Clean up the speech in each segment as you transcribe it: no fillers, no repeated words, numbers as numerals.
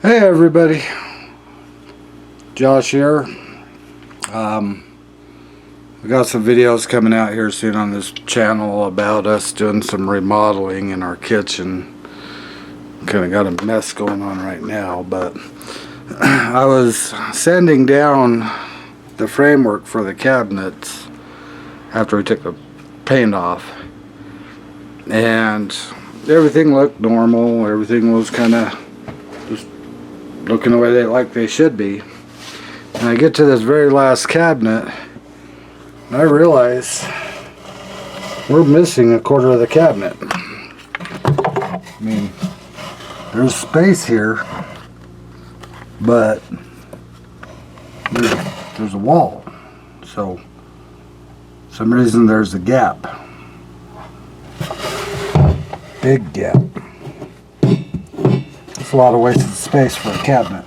Hey everybody, Josh here. We got some videos coming out here soon on this channel about us doing some remodeling in our kitchen. Kind of got a mess going on right now, but I was sanding down the framework for the cabinets after we took the paint off, and everything looked normal. Everything was kind of just looking the way they should be. And I get to this very last cabinet and I realize we're missing a quarter of the cabinet. I mean, there's space here, but there's a wall. So for some reason there's a gap. Big gap. It's a lot of wasted space for a cabinet.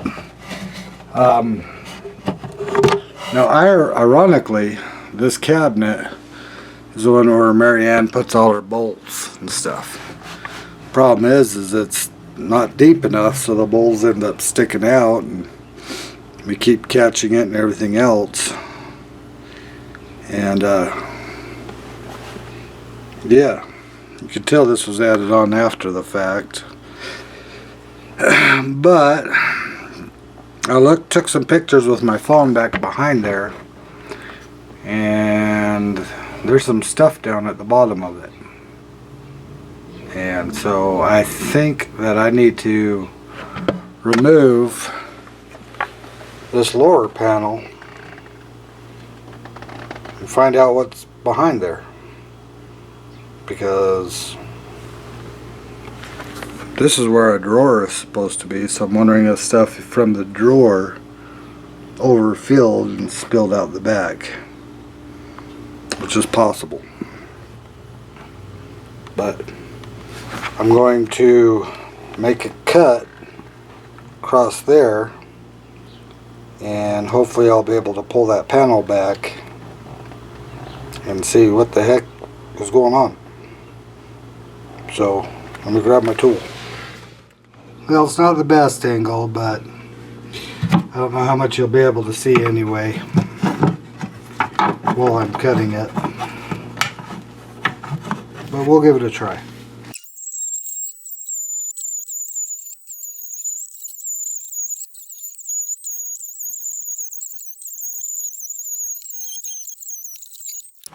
Now, ironically, this cabinet is the one where Marianne puts all her bolts and stuff. Problem is it's not deep enough, so the bolts end up sticking out, and we keep catching it and everything else. And yeah, you can tell this was added on after the fact. But I took some pictures with my phone back behind there, and there's some stuff down at the bottom of it. And so I think that I need to remove this lower panel and find out what's behind there, because this is where a drawer is supposed to be, so I'm wondering if stuff from the drawer overfilled and spilled out the back, which is possible. But I'm going to make a cut across there, and hopefully I'll be able to pull that panel back and see what the heck is going on. So let me grab my tool. Well, it's not the best angle, but I don't know how much you'll be able to see anyway while I'm cutting it. But we'll give it a try.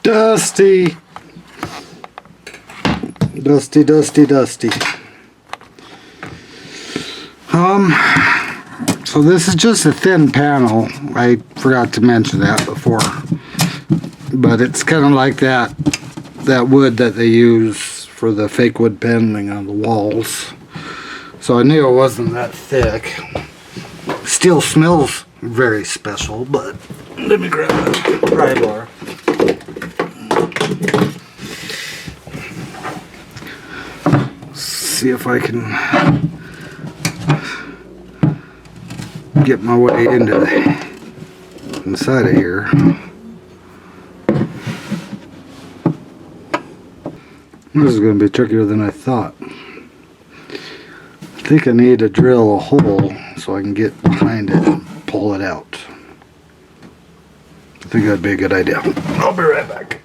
Dusty! Dusty, dusty, dusty. So this is just a thin panel. I forgot to mention that before, but it's kind of like that wood that they use for the fake wood paneling on the walls. So I knew it wasn't that thick. Still smells very special, but let me grab a pry bar. See if I can get my way into inside of here. This is going to be trickier than I thought. I think I need to drill a hole so I can get behind it and pull it out. I think that'd be a good idea. I'll be right back.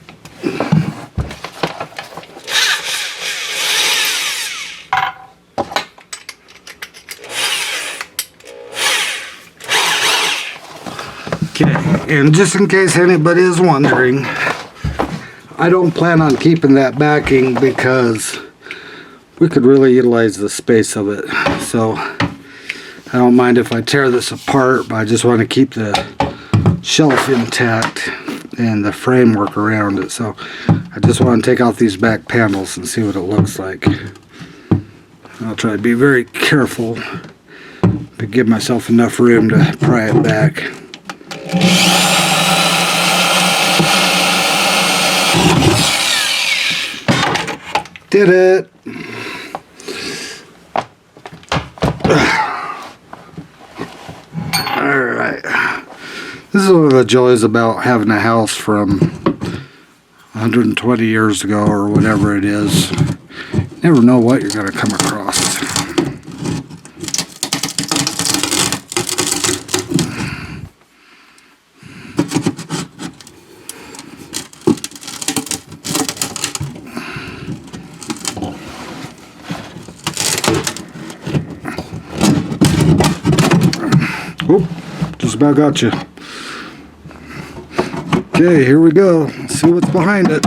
Okay, and just in case anybody is wondering, I don't plan on keeping that backing because we could really utilize the space of it. So I don't mind if I tear this apart, but I just want to keep the shelf intact and the framework around it. So I just want to take out these back panels and see what it looks like. I'll try to be very careful to give myself enough room to pry it back. Did it! Alright. This is one of the joys about having a house from 120 years ago or whatever it is. You never know what you're going to come across. Whoop, just about got you. Okay, here we go. Let's see what's behind it.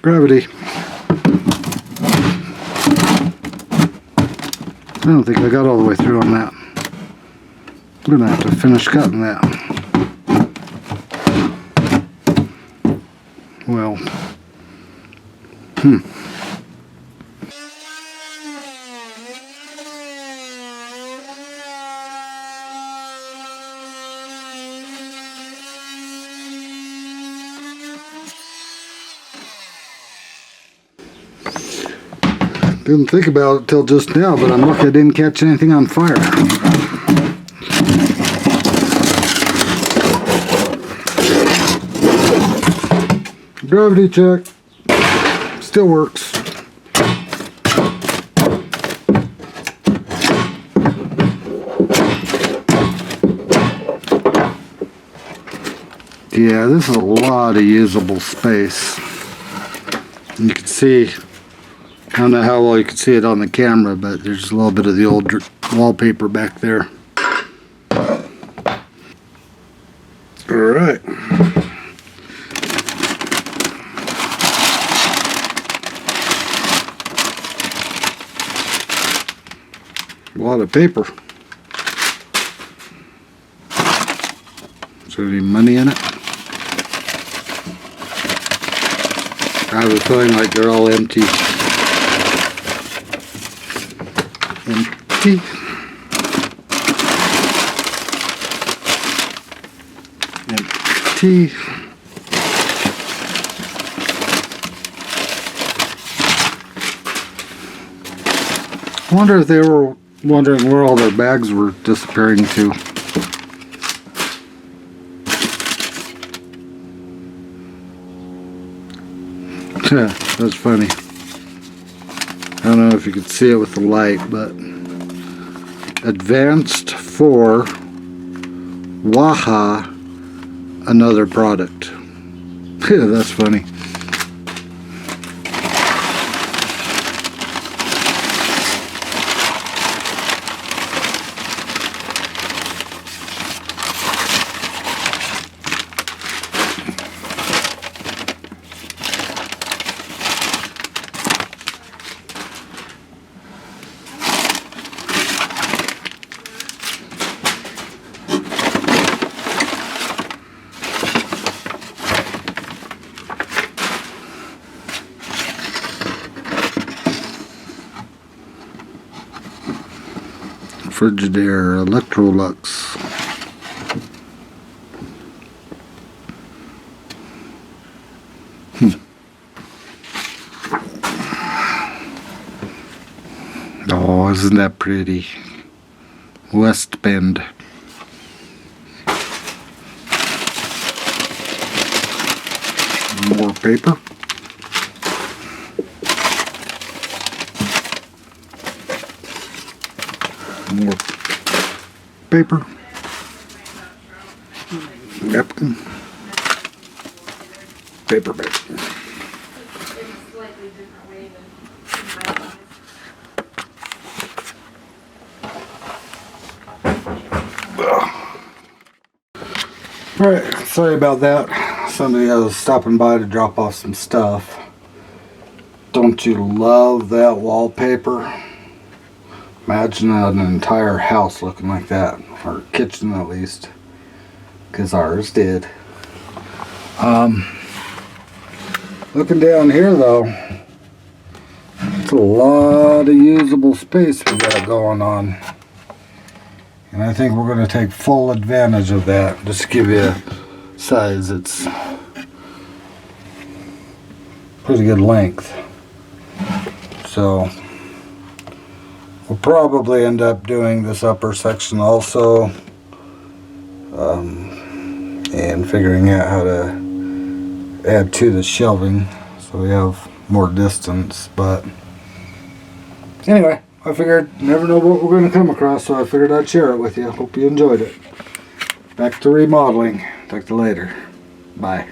Gravity. I don't think I got all the way through on that. I'm gonna have to finish cutting that. Well, didn't think about it till just now, but I'm lucky I didn't catch anything on fire. Gravity check. Still works. Yeah, this is a lot of usable space. You can see, I don't know how well you can see it on the camera, but there's a little bit of the old wallpaper back there. Alright. A lot of paper. Is there any money in it? I have a feeling like they're all empty. Empty. Empty. I wonder if they were wondering where all their bags were disappearing to. Yeah, that's funny. I don't know if you could see it with the light, but advanced for Waha, another product. Yeah, that's funny. Frigidaire Electrolux. Oh, isn't that pretty? West Bend. More paper. More paper. Napkin. Paper. Alright, sorry about that. Somebody was stopping by to drop off some stuff. Don't you love that wallpaper? Imagine an entire house looking like that, or kitchen at least, because ours did. Looking down here though, it's a lot of usable space we got going on. And I think we're going to take full advantage of that. Just to give you a size, it's pretty good length. So we'll probably end up doing this upper section also, and figuring out how to add to the shelving so we have more distance. But anyway, I figured never know what we're going to come across, so I figured I'd share it with you. Hope you enjoyed it. Back to remodeling. Talk to you later. Bye.